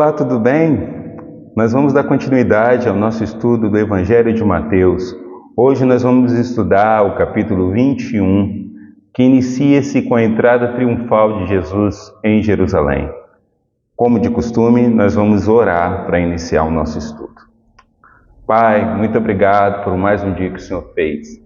Olá, tudo bem? Nós vamos dar continuidade ao nosso estudo do Evangelho de Mateus. Hoje nós vamos estudar o capítulo 21, que inicia-se com a entrada triunfal de Jesus em Jerusalém. Como de costume, nós vamos orar para iniciar o nosso estudo. Pai, muito obrigado por mais um dia que o Senhor fez.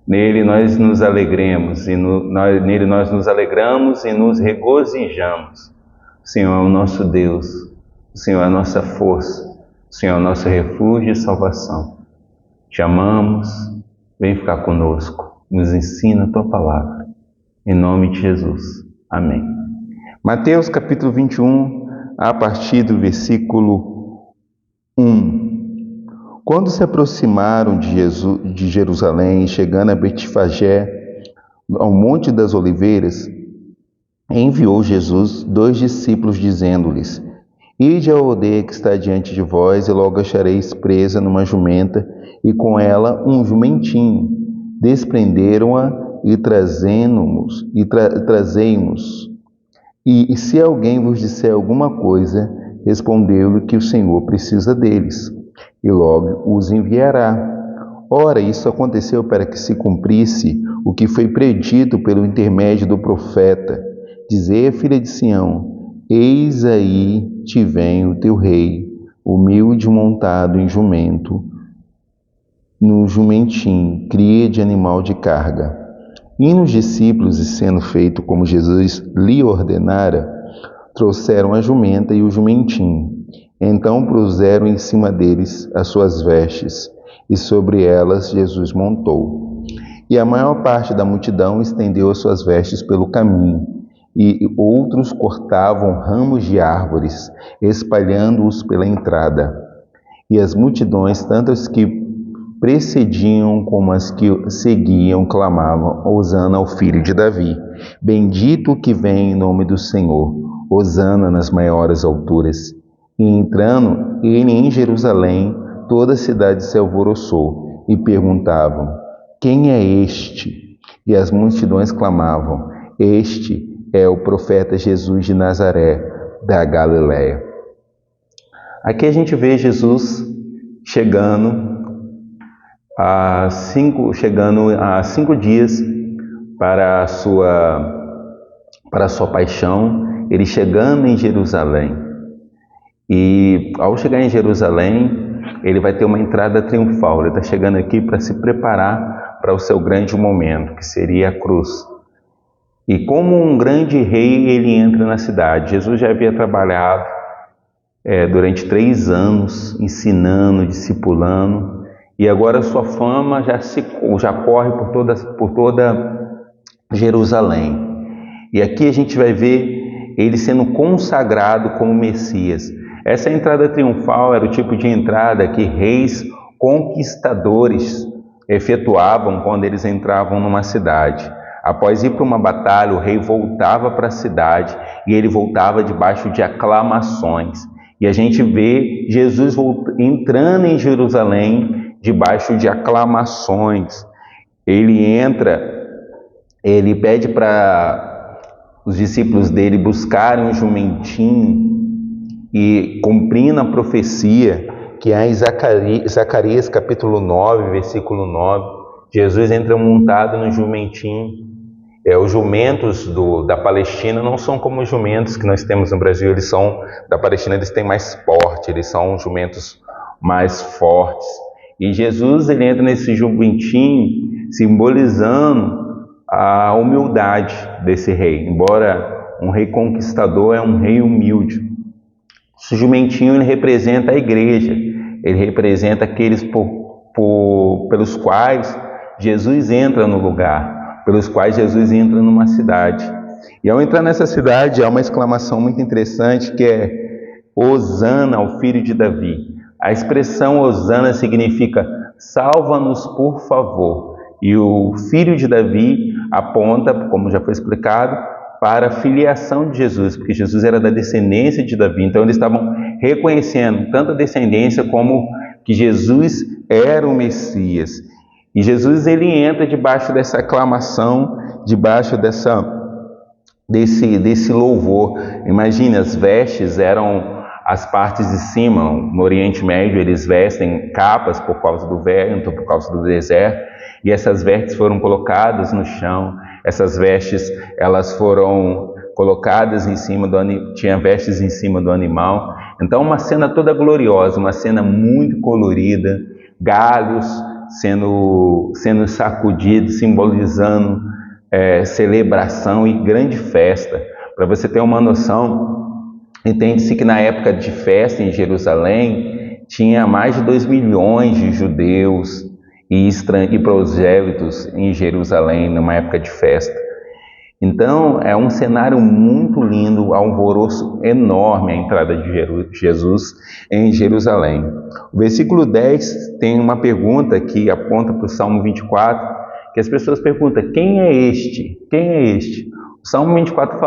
Nele nós nos alegremos nele nós nos alegramos e nos regozijamos. O Senhor é o nosso Deus. O Senhor é a nossa força, o Senhor é o nosso refúgio e salvação. Te amamos, vem ficar conosco, nos ensina a Tua Palavra. Em nome de Jesus. Amém. Mateus capítulo 21, a partir do versículo 1. Quando se aproximaram de Jerusalém, chegando a Betfagé, ao Monte das Oliveiras, enviou Jesus 2 discípulos, dizendo-lhes: Ide à aldeia que está diante de vós, e logo achareis presa numa jumenta, e com ela um jumentinho. Desprenderam-a e trazei-nos. E se alguém vos disser alguma coisa, respondeu-lhe que o Senhor precisa deles, e logo os enviará. Ora, isso aconteceu para que se cumprisse o que foi predito pelo intermédio do profeta. Dizei à filha de Sião: Eis aí te vem o teu rei, humilde montado em jumento, no jumentinho, cria de animal de carga. Indo os discípulos, e sendo feito como Jesus lhe ordenara, trouxeram a jumenta e o jumentinho. Então puseram em cima deles as suas vestes, e sobre elas Jesus montou. E a maior parte da multidão estendeu as suas vestes pelo caminho, e outros cortavam ramos de árvores, espalhando-os pela entrada. E as multidões, tanto as que precediam como as que seguiam, clamavam: Hosana ao filho de Davi. Bendito o que vem em nome do Senhor, Hosana nas maiores alturas. E entrando ele em Jerusalém, toda a cidade se alvoroçou, e perguntavam: Quem é este? E as multidões clamavam: Este é o profeta Jesus de Nazaré, da Galiléia. Aqui a gente vê Jesus chegando a 5 dias para a sua paixão, ele chegando em Jerusalém. E ao chegar em Jerusalém, ele vai ter uma entrada triunfal. Ele está chegando aqui para se preparar para o seu grande momento, que seria a cruz. E como um grande rei, ele entra na cidade. Jesus já havia trabalhado durante 3 anos, ensinando, discipulando, e agora sua fama já corre por toda Jerusalém. E aqui a gente vai ver ele sendo consagrado como Messias. Essa entrada triunfal era o tipo de entrada que reis conquistadores efetuavam quando eles entravam numa cidade. Após ir para uma batalha, o rei voltava para a cidade e ele voltava debaixo de aclamações. E a gente vê Jesus entrando em Jerusalém debaixo de aclamações. Ele entra, ele pede para os discípulos dele buscarem um jumentinho, e cumprindo a profecia que há em Zacarias capítulo 9, versículo 9, Jesus entra montado no jumentinho. Os jumentos da Palestina não são como os jumentos que nós temos no Brasil. Da Palestina eles têm mais porte, eles são jumentos mais fortes. E Jesus ele entra nesse jumentinho, simbolizando a humildade desse rei. Embora um rei conquistador é um rei humilde. Esse jumentinho ele representa a igreja, ele representa aqueles pelos quais Jesus entra no lugar, pelos quais Jesus entra numa cidade. E ao entrar nessa cidade, há uma exclamação muito interessante que é Hosana ao filho de Davi. A expressão Hosana significa salva-nos por favor. E o filho de Davi aponta, como já foi explicado, para a filiação de Jesus, porque Jesus era da descendência de Davi. Então eles estavam reconhecendo tanto a descendência como que Jesus era o Messias. E Jesus ele entra debaixo dessa aclamação, debaixo desse louvor. Imagine, as vestes eram as partes de cima. No Oriente Médio eles vestem capas por causa do vento, por causa do deserto, e essas vestes foram colocadas no chão. Essas vestes, elas foram colocadas em cima tinha vestes em cima do animal. Então uma cena toda gloriosa, uma cena muito colorida, galhos sendo sacudidos, simbolizando celebração e grande festa. Para você ter uma noção, entende-se que na época de festa em Jerusalém tinha mais de 2 milhões de judeus e prosélitos em Jerusalém numa época de festa. Então é um cenário muito lindo, alvoroço enorme a entrada de Jesus em Jerusalém. O versículo 10 tem uma pergunta que aponta para o Salmo 24, que as pessoas perguntam: quem é este? Quem é este? O Salmo 24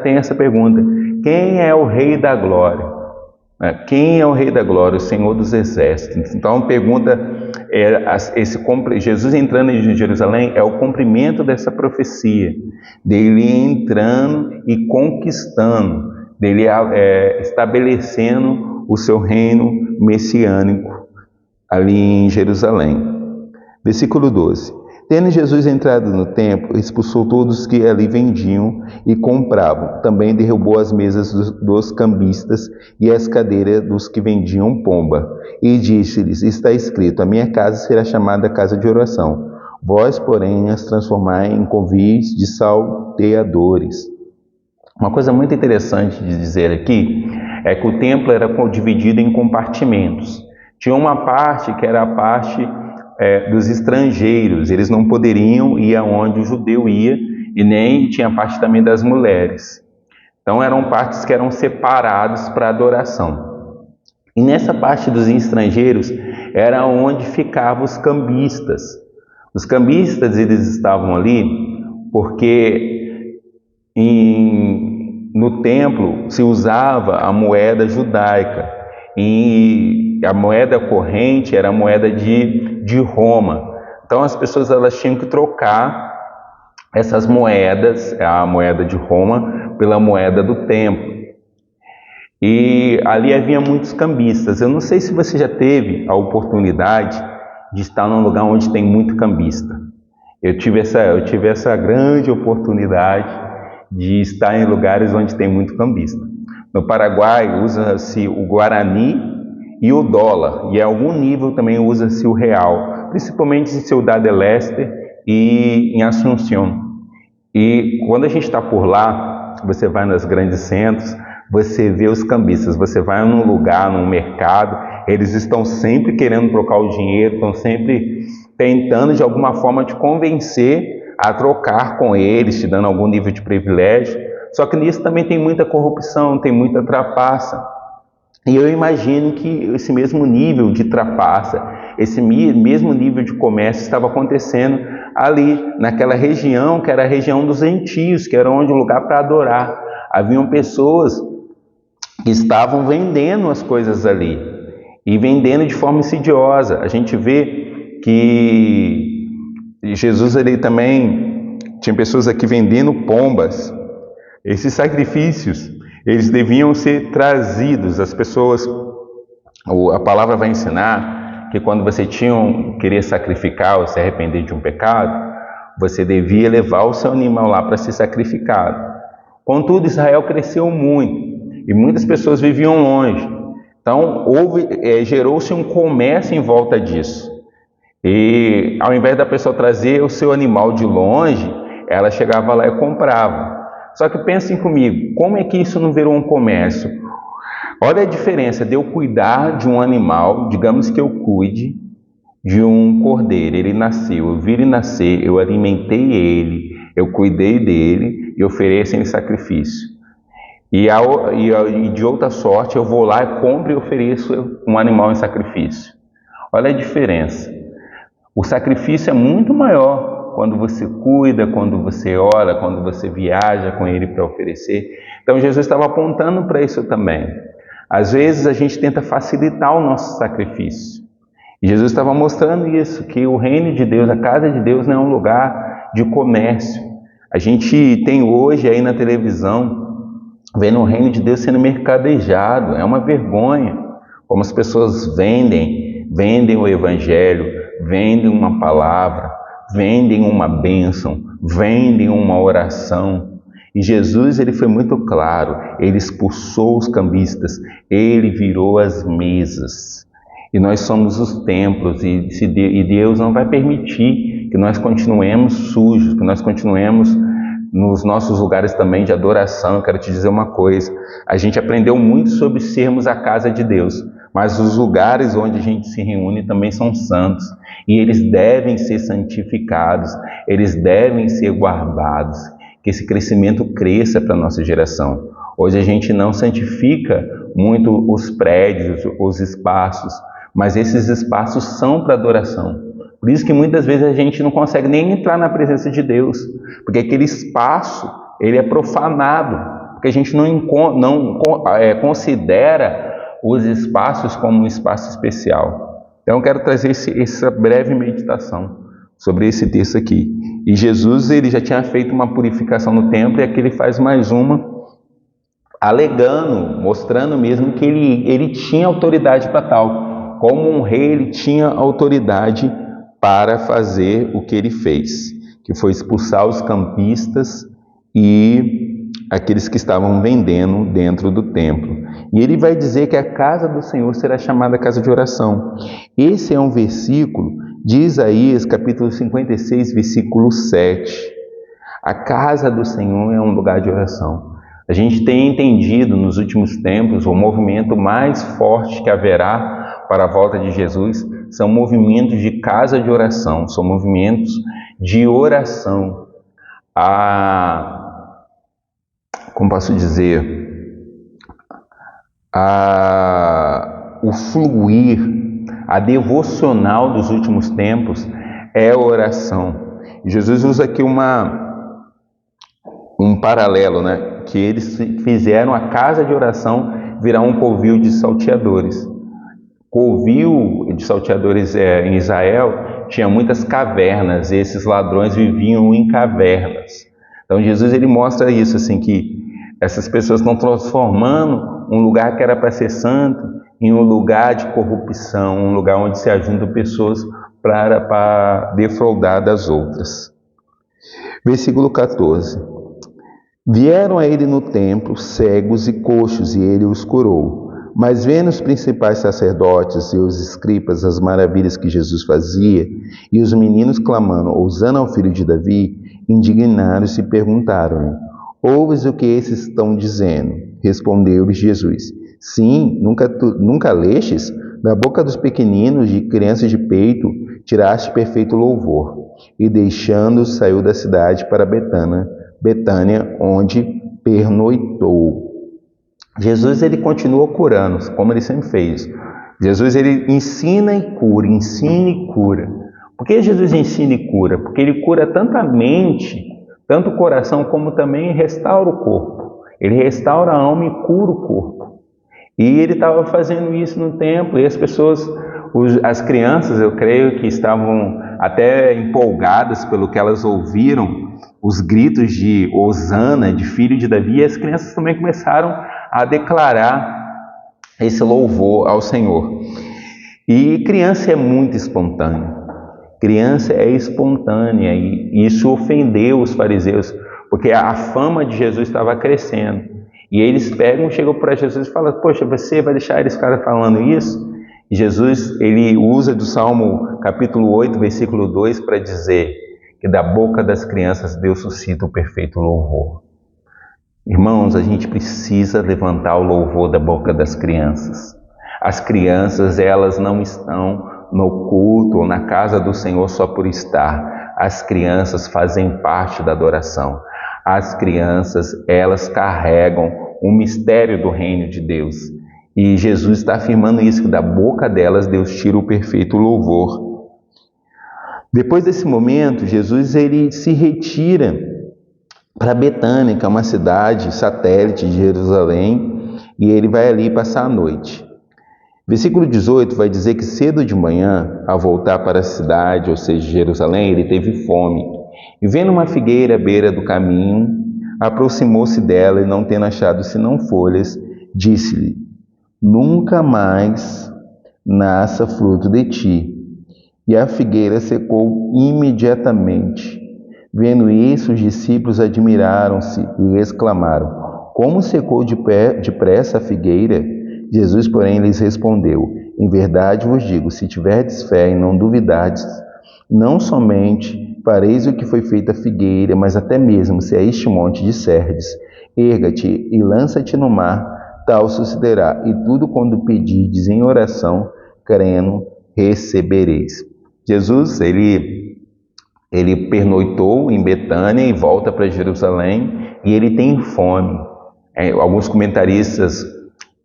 tem essa pergunta: quem é o Rei da Glória? Quem é o Rei da Glória? O Senhor dos Exércitos. Então a pergunta Jesus entrando em Jerusalém é o cumprimento dessa profecia, dele entrando e conquistando, dele estabelecendo o seu reino messiânico ali em Jerusalém. Versículo 12. Tendo Jesus entrado no templo, expulsou todos que ali vendiam e compravam. Também derrubou as mesas dos cambistas e as cadeiras dos que vendiam pomba. E disse-lhes: está escrito, a minha casa será chamada casa de oração. Vós, porém, as transformai em covis de salteadores. Uma coisa muito interessante de dizer aqui é que o templo era dividido em compartimentos. Tinha uma parte que era a parte dos estrangeiros, eles não poderiam ir aonde o judeu ia, e nem tinha parte também das mulheres. Então eram partes que eram separadas para adoração. E nessa parte dos estrangeiros era onde ficavam os cambistas. Os cambistas, eles estavam ali porque no templo se usava a moeda judaica, e a moeda corrente era a moeda de Roma. Então as pessoas elas tinham que trocar essas moedas, a moeda de Roma, pela moeda do templo. E ali havia muitos cambistas. Eu não sei se você já teve a oportunidade de estar num lugar onde tem muito cambista. Eu tive essa grande oportunidade de estar em lugares onde tem muito cambista. No Paraguai usa-se o Guarani e o dólar, e a algum nível também usa-se o real, principalmente em Ciudad del Este e em Assunção. E quando a gente está por lá, você vai nos grandes centros, você vê os cambistas, você vai num lugar, num mercado, eles estão sempre querendo trocar o dinheiro, estão sempre tentando de alguma forma te convencer a trocar com eles, te dando algum nível de privilégio. Só que nisso também tem muita corrupção, tem muita trapaça. E eu imagino que esse mesmo nível de trapaça, esse mesmo nível de comércio estava acontecendo ali, naquela região que era a região dos gentios, que era onde um lugar para adorar. Haviam pessoas que estavam vendendo as coisas ali, e vendendo de forma insidiosa. A gente vê que Jesus ali também tinha pessoas aqui vendendo pombas. Esses sacrifícios, eles deviam ser trazidos. As pessoas, a palavra vai ensinar que quando você queria sacrificar ou se arrepender de um pecado, você devia levar o seu animal lá para ser sacrificado. Contudo, Israel cresceu muito e muitas pessoas viviam longe. Então, gerou-se um comércio em volta disso. E ao invés da pessoa trazer o seu animal de longe, ela chegava lá e comprava. Só que pensem comigo, como é que isso não virou um comércio? Olha a diferença de eu cuidar de um animal, digamos que eu cuide de um cordeiro, ele nasceu, eu vi ele nascer, eu alimentei ele, eu cuidei dele e ofereço em sacrifício. E de outra sorte, eu vou lá e compro e ofereço um animal em sacrifício. Olha a diferença. O sacrifício é muito maior quando você cuida, quando você ora, quando você viaja com ele para oferecer. Então Jesus estava apontando para isso também. Às vezes a gente tenta facilitar o nosso sacrifício. E Jesus estava mostrando isso, que o reino de Deus, a casa de Deus não é um lugar de comércio. A gente tem hoje aí na televisão vendo o reino de Deus sendo mercadejado. É uma vergonha como as pessoas vendem o evangelho, vendem uma palavra, vendem uma bênção, vendem uma oração. E Jesus, ele foi muito claro, ele expulsou os cambistas, ele virou as mesas. E nós somos os templos, e Deus não vai permitir que nós continuemos sujos, que nós continuemos nos nossos lugares também de adoração. Eu quero te dizer uma coisa, a gente aprendeu muito sobre sermos a casa de Deus, mas os lugares onde a gente se reúne também são santos, e eles devem ser santificados, eles devem ser guardados, que esse crescimento cresça para a nossa geração. Hoje a gente não santifica muito os prédios, os espaços, mas esses espaços são para adoração. Por isso que muitas vezes a gente não consegue nem entrar na presença de Deus, porque aquele espaço ele é profanado, porque a gente não considera os espaços como um espaço especial. Então eu quero trazer essa breve meditação sobre esse texto aqui. E Jesus, ele já tinha feito uma purificação no templo, e aqui ele faz mais uma, alegando, mostrando mesmo que ele tinha autoridade para tal. Como um rei, ele tinha autoridade para fazer o que ele fez, que foi expulsar os campistas e aqueles que estavam vendendo dentro do templo. E ele vai dizer que a casa do Senhor será chamada casa de oração. Esse é um versículo de Isaías, capítulo 56, versículo 7. A casa do Senhor é um lugar de oração. A gente tem entendido nos últimos tempos o movimento mais forte que haverá para a volta de Jesus são movimentos de casa de oração, são movimentos de oração. Como posso dizer? O fluir, a devocional dos últimos tempos é a oração. Jesus usa aqui um paralelo, né? Que eles fizeram a casa de oração virar um covil de salteadores. Covil de salteadores em Israel tinha muitas cavernas, e esses ladrões viviam em cavernas. Então Jesus, ele mostra isso, assim, que essas pessoas estão transformando um lugar que era para ser santo em um lugar de corrupção, um lugar onde se ajuntam pessoas para defraudar das outras. Versículo 14. Vieram a ele no templo cegos e coxos, e ele os curou. Mas vendo os principais sacerdotes e os escribas as maravilhas que Jesus fazia, e os meninos clamando, hosana ao filho de Davi, indignaram-se e perguntaram-lhe: ouves o que esses estão dizendo? Respondeu-lhes Jesus: sim, nunca lestes? Da boca dos pequeninos, de crianças de peito, tiraste perfeito louvor. E deixando-os, saiu da cidade para Betânia, onde pernoitou. Jesus, ele continua curando, como ele sempre fez. Jesus, ele ensina e cura. Por que Jesus ensina e cura? Porque ele cura tanto a mente, tanto o coração, como também restaura o corpo. Ele restaura a alma e cura o corpo. E ele estava fazendo isso no templo, e as pessoas, as crianças, eu creio que estavam até empolgadas pelo que elas ouviram, os gritos de hosana, de filho de Davi, e as crianças também começaram a declarar esse louvor ao Senhor. E criança é muito espontânea. Criança é espontânea, e isso ofendeu os fariseus, porque a fama de Jesus estava crescendo. E eles chegam para Jesus e falam: poxa, você vai deixar eles ficarem falando isso? E Jesus, ele usa do Salmo capítulo 8, versículo 2, para dizer que da boca das crianças Deus suscita o perfeito louvor. Irmãos, a gente precisa levantar o louvor da boca das crianças. As crianças, elas não estão no culto ou na casa do Senhor só por estar. As crianças fazem parte da adoração. As crianças, elas carregam o mistério do reino de Deus. E Jesus está afirmando isso, que da boca delas Deus tira o perfeito louvor. Depois desse momento, Jesus, ele se retira para Betânia, que é uma cidade satélite de Jerusalém, e ele vai ali passar a noite. Versículo 18 vai dizer que cedo de manhã, ao voltar para a cidade, ou seja, Jerusalém, ele teve fome. E vendo uma figueira à beira do caminho, Aproximou-se dela e, não tendo achado senão folhas, disse-lhe: nunca mais nasça fruto de ti. E a figueira secou imediatamente. Vendo isso, os discípulos admiraram-se e exclamaram: como secou depressa a figueira? Jesus, porém, lhes respondeu: em verdade vos digo, se tiverdes fé e não duvidardes, não somente fareis o que foi feito à figueira, mas até mesmo se a este monte disserdes: erga-te e lança-te no mar, tal sucederá. E tudo quando pedirdes em oração, crendo, recebereis. Jesus, ele pernoitou em Betânia e volta para Jerusalém, e ele tem fome. Alguns comentaristas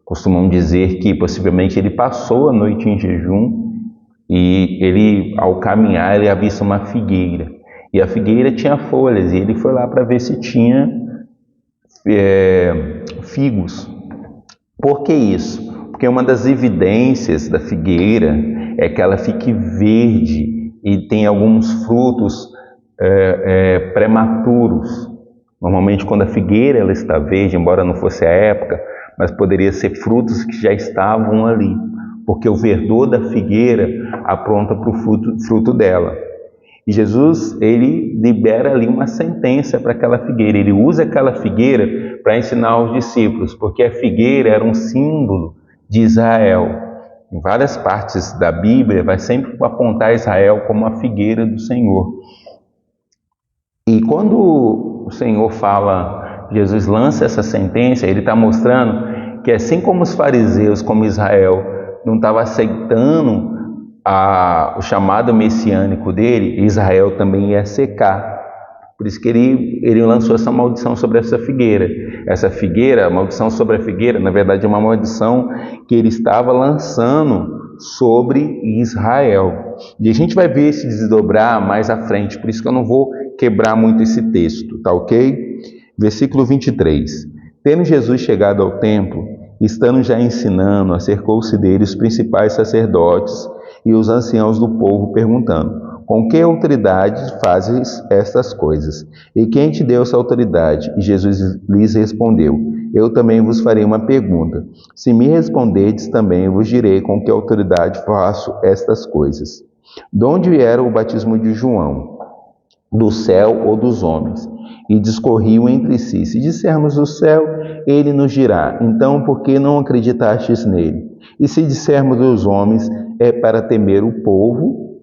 costumam dizer que possivelmente ele passou a noite em jejum, e ele, ao caminhar, ele avista uma figueira. E a figueira tinha folhas, e ele foi lá para ver se tinha figos. Por que isso? Porque uma das evidências da figueira é que ela fique verde e tem alguns frutos prematuros. Normalmente, quando a figueira ela está verde, embora não fosse a época, mas poderia ser frutos que já estavam ali, porque o verdor da figueira apronta para o fruto dela. E Jesus, ele libera ali uma sentença para aquela figueira. Ele usa aquela figueira para ensinar aos discípulos, porque a figueira era um símbolo de Israel. Em várias partes da Bíblia, vai sempre apontar Israel como a figueira do Senhor. E quando o Senhor fala, Jesus lança essa sentença, ele está mostrando que assim como os fariseus, como Israel, não estava aceitando o chamado messiânico dele, Israel também ia secar. Por isso que ele lançou essa maldição sobre essa figueira. Essa figueira, a maldição sobre a figueira, na verdade é uma maldição que ele estava lançando sobre Israel. E a gente vai ver esse desdobrar mais à frente, por isso que eu não vou quebrar muito esse texto, tá ok? Versículo 23. Tendo Jesus chegado ao templo, estando já ensinando, acercou-se dele os principais sacerdotes e os anciãos do povo, perguntando: com que autoridade fazes estas coisas? E quem te deu essa autoridade? E Jesus lhes respondeu: eu também vos farei uma pergunta. Se me responderdes, também vos direi com que autoridade faço estas coisas. De onde era o batismo de João? Do céu ou dos homens? E discorriam entre si: se dissermos do céu, ele nos dirá: então por que não acreditastes nele? E se dissermos dos homens, é para temer o povo,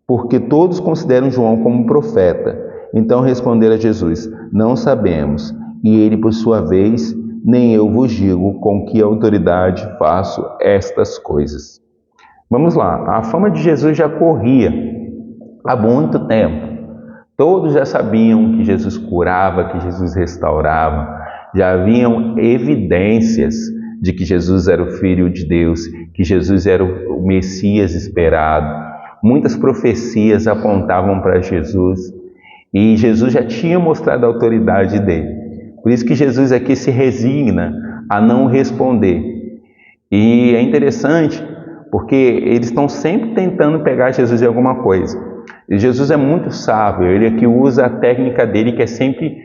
porque todos consideram João como profeta. Então responderam a Jesus: não sabemos. E ele, por sua vez: nem eu vos digo com que autoridade faço estas coisas. Vamos lá, a fama de Jesus já corria há muito tempo. Todos já sabiam que Jesus curava, que Jesus restaurava. Já haviam evidências de que Jesus era o Filho de Deus, que Jesus era o Messias esperado. Muitas profecias apontavam para Jesus e Jesus já tinha mostrado a autoridade dele. Por isso que Jesus aqui se resigna a não responder. E é interessante porque eles estão sempre tentando pegar Jesus em alguma coisa. E Jesus é muito sábio, ele aqui usa a técnica dele, que é sempre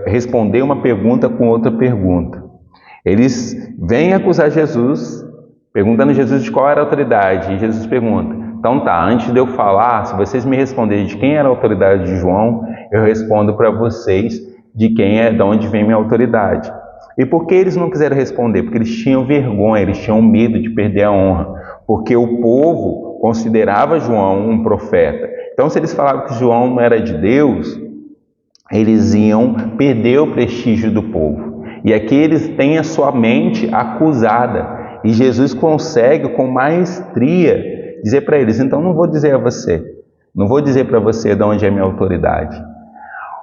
responder uma pergunta com outra pergunta. Eles vêm acusar Jesus, perguntando a Jesus de qual era a autoridade, e Jesus pergunta: então tá, antes de eu falar, se vocês me responderem de quem era a autoridade de João, eu respondo para vocês de onde vem minha autoridade. E por que eles não quiseram responder? Porque eles tinham vergonha, eles tinham medo de perder a honra, porque o povo considerava João um profeta. Então, se eles falavam que João não era de Deus, eles iam perder o prestígio do povo. E aqui eles têm a sua mente acusada. E Jesus consegue, com maestria, dizer para eles: então não vou dizer a você, não vou dizer para você de onde é minha autoridade.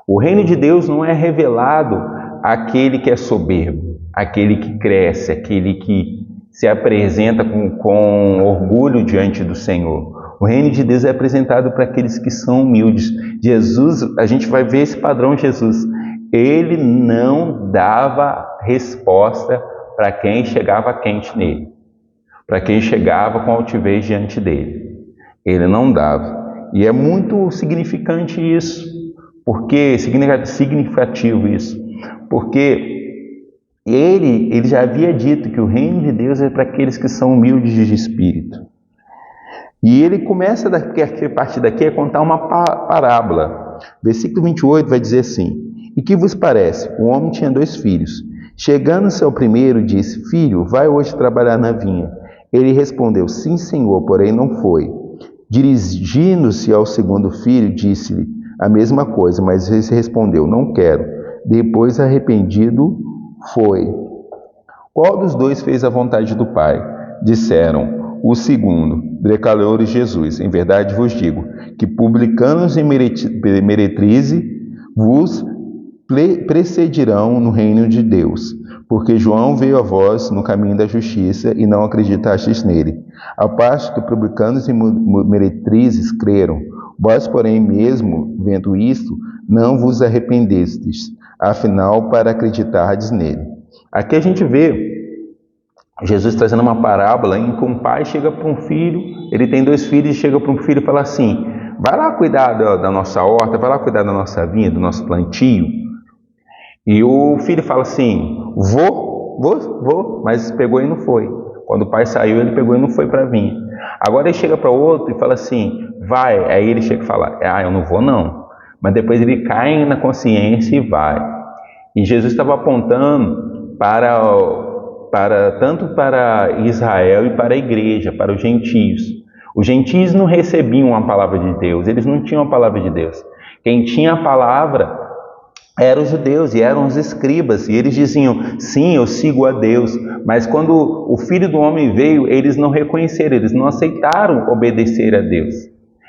O reino de Deus não é revelado àquele que é soberbo, àquele que cresce, àquele que se apresenta com orgulho diante do Senhor. O reino de Deus é apresentado para aqueles que são humildes. Jesus, a gente vai ver esse padrão de Jesus. Ele não dava resposta para quem chegava quente nele, para quem chegava com altivez diante dele. Ele não dava. E é muito significante isso, Por que significativo isso? Porque ele já havia dito que o reino de Deus é para aqueles que são humildes de espírito. E ele começa a partir daqui a contar uma parábola. Versículo 28 vai dizer assim: E que vos parece? O homem tinha 2 filhos. Chegando-se ao primeiro, disse: Filho, vai hoje trabalhar na vinha. Ele respondeu: Sim, senhor, porém não foi. Dirigindo-se ao segundo filho, disse-lhe a mesma coisa, mas ele respondeu: Não quero. Depois, arrependido, foi. Qual dos 2 fez a vontade do Pai? Disseram: O segundo. Declarou-lhe Jesus: Em verdade vos digo que publicanos e meretrizes vos precedirão no reino de Deus, porque João veio a vós no caminho da justiça e não acreditastes nele. A parte que publicanos e meretrizes creram, vós, porém, mesmo vendo isto, não vos arrependestes, afinal, para acreditardes nele. Aqui a gente vê Jesus trazendo uma parábola em que um pai chega para um filho, ele tem 2 filhos, e chega para um filho e fala assim: vai lá cuidar da nossa horta, vai lá cuidar da nossa vinha, do nosso plantio. E o filho fala assim: vou, mas pegou e não foi. Quando o pai saiu, ele pegou e não foi para a vinha. Agora ele chega para outro e fala assim: vai. Aí ele chega e fala: eu não vou não. Mas depois ele cai na consciência e vai. E Jesus estava apontando tanto para Israel e para a igreja, para os gentios. Os gentios não recebiam a palavra de Deus, eles não tinham a palavra de Deus. Quem tinha a palavra eram os judeus e eram os escribas, e eles diziam: sim, eu sigo a Deus. Mas quando o Filho do Homem veio, eles não reconheceram, eles não aceitaram obedecer a Deus.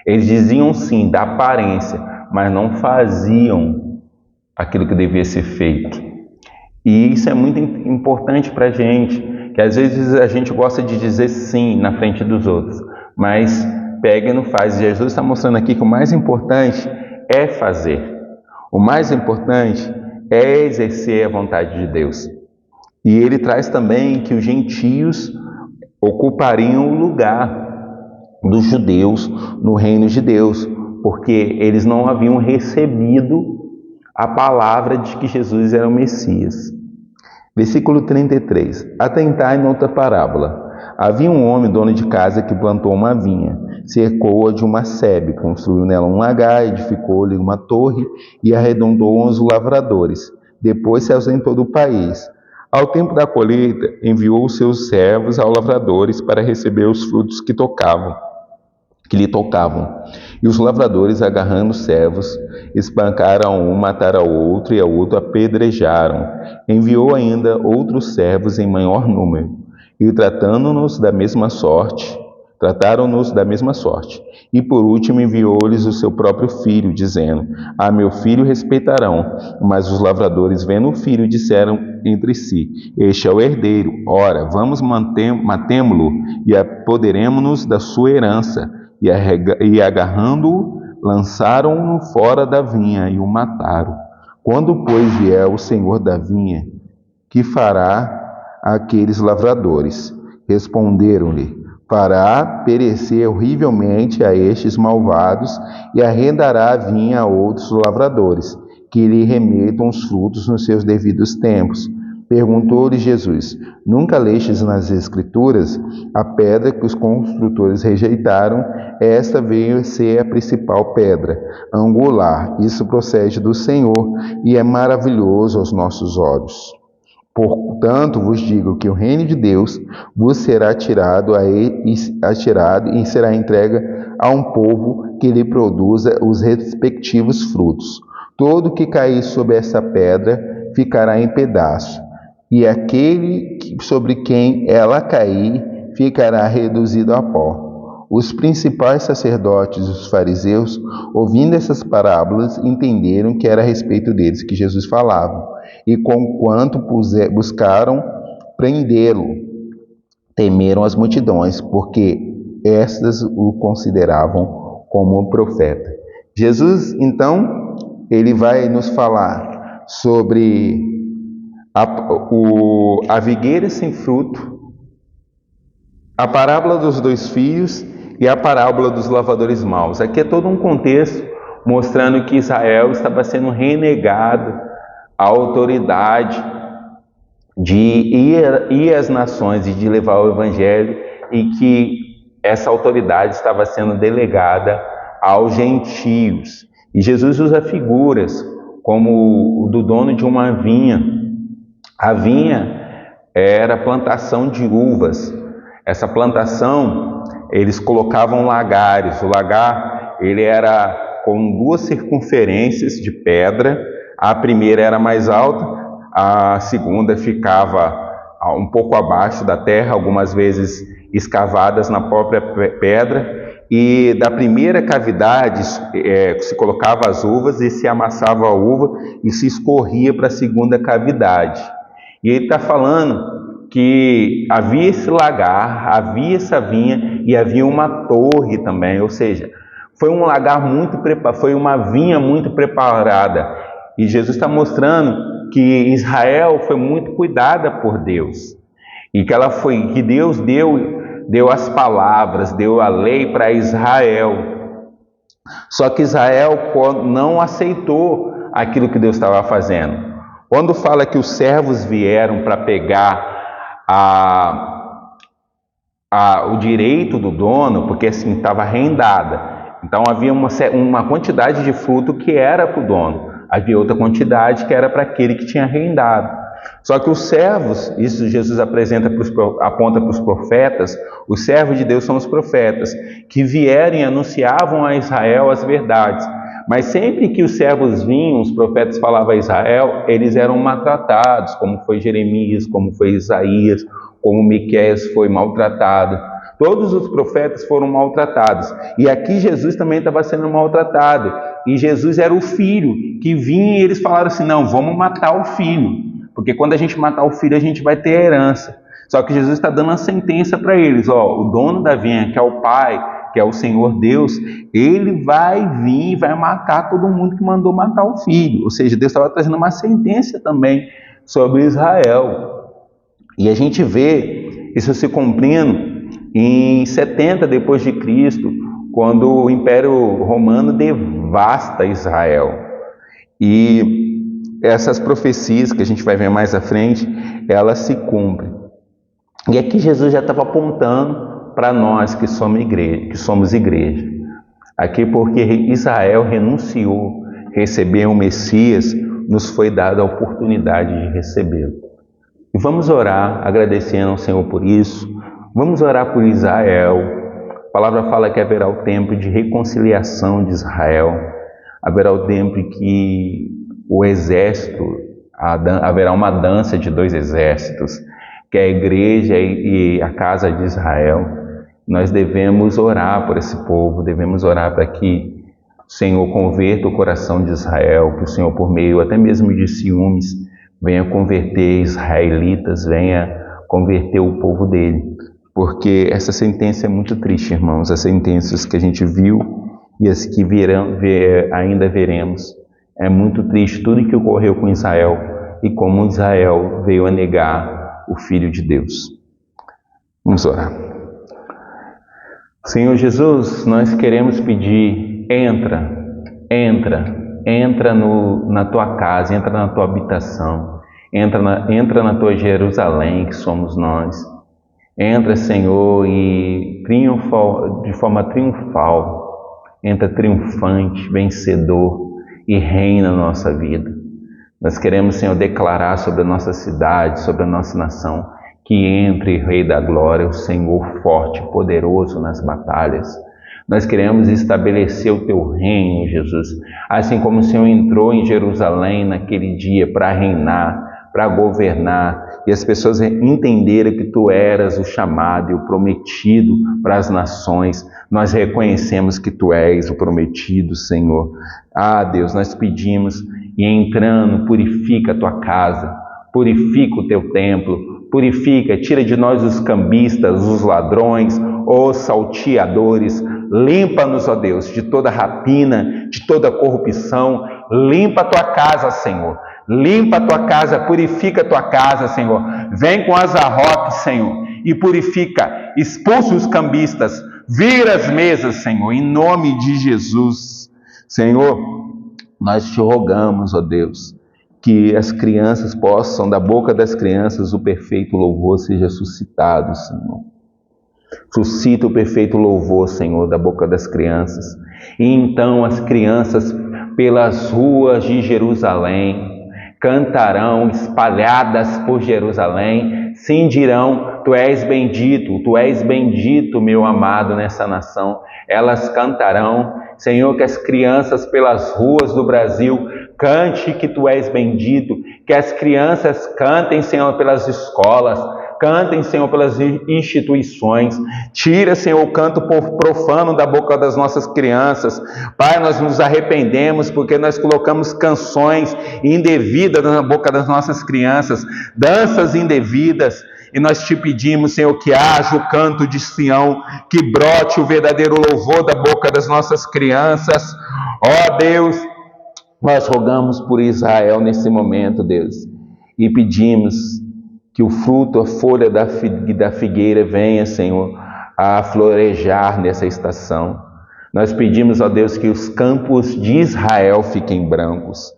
Eles diziam sim, da aparência, mas não faziam aquilo que devia ser feito. E isso é muito importante para a gente, que às vezes a gente gosta de dizer sim na frente dos outros, mas pega e não faz. Jesus está mostrando aqui que o mais importante é fazer. O mais importante é exercer a vontade de Deus. E ele traz também que os gentios ocupariam o lugar dos judeus no reino de Deus, porque eles não haviam recebido a palavra de que Jesus era o Messias. Versículo 33. Atentai noutra parábola. Havia um homem, dono de casa, que plantou uma vinha, cercou-a de uma sebe, construiu nela um lagar, edificou-lhe uma torre e arredondou os lavradores. Depois se ausentou do país. Ao tempo da colheita, enviou os seus servos aos lavradores para receber os frutos que lhe tocavam. E os lavradores, agarrando os servos, espancaram um, mataram o outro, e a outro apedrejaram. Enviou ainda outros servos em maior número, e trataram-nos da mesma sorte. E por último enviou-lhes o seu próprio filho, dizendo: a meu filho respeitarão. Mas os lavradores, vendo o filho, disseram entre si: este é o herdeiro, ora, vamos matemo-lo e apoderemo-nos da sua herança. E agarrando-o, lançaram-no fora da vinha e o mataram. Quando, pois, vier o senhor da vinha, que fará aqueles lavradores? Responderam-lhe: fará perecer horrivelmente a estes malvados e arrendará a vinha a outros lavradores, que lhe remetam os frutos nos seus devidos tempos. Perguntou-lhe Jesus: nunca lestes nas Escrituras? A pedra que os construtores rejeitaram, esta veio a ser a principal pedra angular. Isso procede do Senhor e é maravilhoso aos nossos olhos. Portanto, vos digo que o reino de Deus vos será atirado e será entregue a um povo que lhe produza os respectivos frutos. Todo que cair sobre essa pedra ficará em pedaço, e aquele sobre quem ela cair ficará reduzido a pó. Os principais sacerdotes e os fariseus, ouvindo essas parábolas, entenderam que era a respeito deles que Jesus falava, e conquanto buscaram prendê-lo, temeram as multidões, porque estas o consideravam como um profeta. Jesus, então, ele vai nos falar sobre a figueira sem fruto, a parábola dos 2 filhos e a parábola dos lavradores maus. Aqui é todo um contexto mostrando que Israel estava sendo renegado a autoridade de ir às nações e de levar o evangelho, e que essa autoridade estava sendo delegada aos gentios. E Jesus usa figuras como o do dono de uma vinha. A vinha era plantação de uvas. Essa plantação, eles colocavam lagares. O lagar, ele era com duas circunferências de pedra. A primeira era mais alta, a segunda ficava um pouco abaixo da terra, algumas vezes escavadas na própria pedra. E da primeira cavidade se colocava as uvas e se amassava a uva e se escorria para a segunda cavidade. E ele está falando que havia esse lagar, havia essa vinha e havia uma torre também, ou seja, foi um lagar muito preparado, foi uma vinha muito preparada. E Jesus está mostrando que Israel foi muito cuidada por Deus, e que Deus deu as palavras, deu a lei para Israel. Só que Israel não aceitou aquilo que Deus estava fazendo. Quando fala que os servos vieram para pegar o direito do dono, porque assim estava arrendada, então havia uma quantidade de fruto que era para o dono, havia outra quantidade que era para aquele que tinha arrendado. Só que os servos, isso Jesus aponta para os profetas, os servos de Deus são os profetas, que vieram e anunciavam a Israel as verdades. Mas sempre que os servos vinham, os profetas falavam a Israel, eles eram maltratados, como foi Jeremias, como foi Isaías, como Miqueias foi maltratado. Todos os profetas foram maltratados. E aqui Jesus também estava sendo maltratado. E Jesus era o filho que vinha, e eles falaram assim: não, vamos matar o filho, porque quando a gente matar o filho, a gente vai ter a herança. Só que Jesus está dando a sentença para eles: o dono da vinha, que é o Pai, que é o Senhor Deus, ele vai vir e vai matar todo mundo que mandou matar o filho. Ou seja, Deus estava trazendo uma sentença também sobre Israel. E a gente vê isso se cumprindo em 70 depois de Cristo, quando o Império Romano devasta Israel. E essas profecias que a gente vai ver mais à frente, elas se cumprem. E aqui Jesus já estava apontando para nós que somos igreja. Aqui, porque Israel renunciou a receber o Messias, nos foi dada a oportunidade de recebê-lo. E vamos orar agradecendo ao Senhor por isso. Vamos orar por Israel. A palavra fala que haverá o tempo de reconciliação de Israel. Haverá o tempo em que o exército, haverá uma dança de dois exércitos, que é a igreja e a casa de Israel. Nós devemos orar por esse povo, devemos orar para que o Senhor converta o coração de Israel, que o Senhor, por meio até mesmo de ciúmes, venha converter israelitas, venha converter o povo dele. Porque essa sentença é muito triste, irmãos, as sentenças que a gente viu e as que ainda veremos. É muito triste tudo o que ocorreu com Israel e como Israel veio a negar o Filho de Deus. Vamos orar. Senhor Jesus, nós queremos pedir, entra na tua casa, entra na tua habitação, entra na tua Jerusalém, que somos nós. Entra, Senhor, e de forma triunfal, entra triunfante, vencedor e reina na nossa vida. Nós queremos, Senhor, declarar sobre a nossa cidade, sobre a nossa nação, que entre, Rei da Glória, o Senhor forte e poderoso nas batalhas. Nós queremos estabelecer o teu reino, Jesus, assim como o Senhor entrou em Jerusalém naquele dia para reinar, para governar, e as pessoas entenderam que tu eras o chamado e o prometido para as nações. Nós reconhecemos que tu és o prometido, Senhor. Deus, nós pedimos, e entrando, purifica a tua casa, purifica o teu templo, purifica, tira de nós os cambistas, os ladrões, os salteadores. Limpa-nos, ó Deus, de toda rapina, de toda corrupção. Limpa a tua casa, Senhor. Limpa a tua casa, purifica a tua casa, Senhor. Vem com as arroques, Senhor, e purifica. Expulsa os cambistas. Vira as mesas, Senhor, em nome de Jesus. Senhor, nós te rogamos, ó Deus, que as crianças possam, da boca das crianças, o perfeito louvor seja suscitado, Senhor. Suscita o perfeito louvor, Senhor, da boca das crianças. E então as crianças, pelas ruas de Jerusalém, cantarão espalhadas por Jerusalém, sim dirão, tu és bendito, meu amado, nessa nação. Elas cantarão, Senhor, que as crianças pelas ruas do Brasil cante que tu és bendito, que as crianças cantem, Senhor, pelas escolas, cantem, Senhor, pelas instituições. Tira, Senhor, o canto profano da boca das nossas crianças. Pai, nós nos arrependemos porque nós colocamos canções indevidas na boca das nossas crianças, danças indevidas. E nós te pedimos, Senhor, que haja o canto de Sião, que brote o verdadeiro louvor da boca das nossas crianças. Ó Deus, nós rogamos por Israel nesse momento, Deus, e pedimos que o fruto, a folha da figueira venha, Senhor, a florejar nessa estação. Nós pedimos, ó Deus, que os campos de Israel fiquem brancos.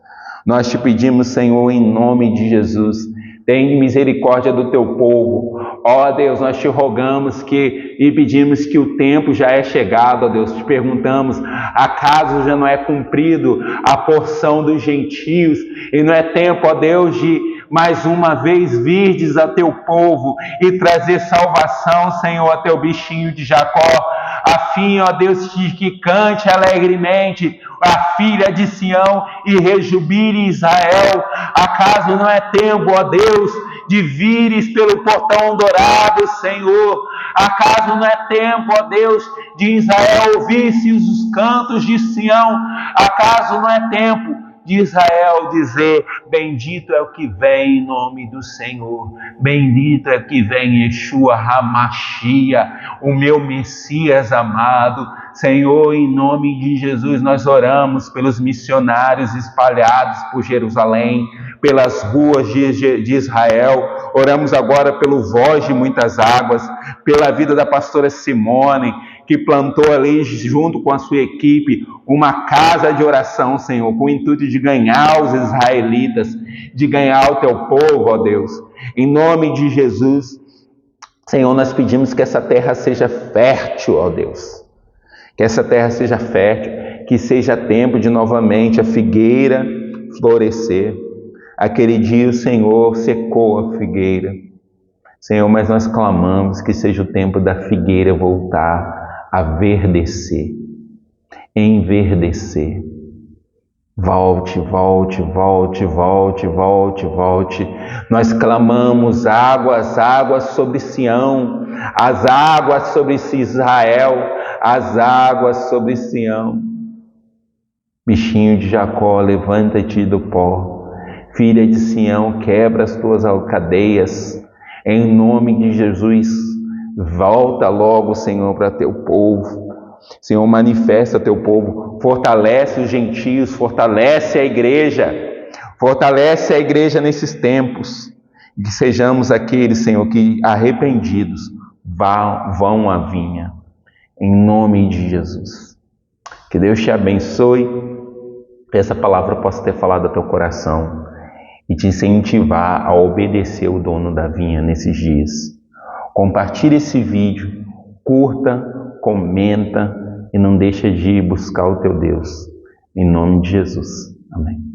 Nós te pedimos, Senhor, em nome de Jesus, tem misericórdia do teu povo. Ó Deus, nós te rogamos e pedimos que o tempo já é chegado, ó Deus. Te perguntamos, acaso já não é cumprido a porção dos gentios? E não é tempo, ó Deus, de mais uma vez virdes a teu povo e trazer salvação, Senhor, a teu bichinho de Jacó, a fim, ó Deus, que cante alegremente a filha de Sião e rejubile Israel. Acaso não é tempo, ó Deus, de vires pelo portão dourado, Senhor? Acaso não é tempo, ó Deus, de Israel ouvir-se os cantos de Sião? Acaso não é tempo de Israel dizer, bendito é o que vem em nome do Senhor, bendito é o que vem Yeshua HaMashiach, o meu Messias amado. Senhor, em nome de Jesus, nós oramos pelos missionários espalhados por Jerusalém, pelas ruas de Israel. Oramos agora pelo Voz de Muitas Águas, pela vida da pastora Simone, que plantou ali, junto com a sua equipe, uma casa de oração, Senhor, com o intuito de ganhar os israelitas, de ganhar o teu povo, ó Deus. Em nome de Jesus, Senhor, nós pedimos que essa terra seja fértil, ó Deus. Que essa terra seja fértil, que seja tempo de novamente a figueira florescer. Aquele dia o Senhor secou a figueira. Senhor, mas nós clamamos que seja o tempo da figueira voltar a verdecer, enverdecer. Volte, volte, volte, volte, volte, volte. Nós clamamos águas, águas sobre Sião, as águas sobre Israel, as águas sobre Sião. Bichinho de Jacó, levanta-te do pó. Filha de Sião, quebra as tuas cadeias. Em nome de Jesus, volta logo, Senhor, para teu povo. Senhor, manifesta teu povo, fortalece os gentios, fortalece a igreja nesses tempos. Que sejamos aqueles, Senhor, que arrependidos vão à vinha. Em nome de Jesus. Que Deus te abençoe, que essa palavra possa ter falado ao teu coração e te incentivar a obedecer o dono da vinha nesses dias. Compartilhe esse vídeo, curta, comenta e não deixa de buscar o teu Deus. Em nome de Jesus. Amém.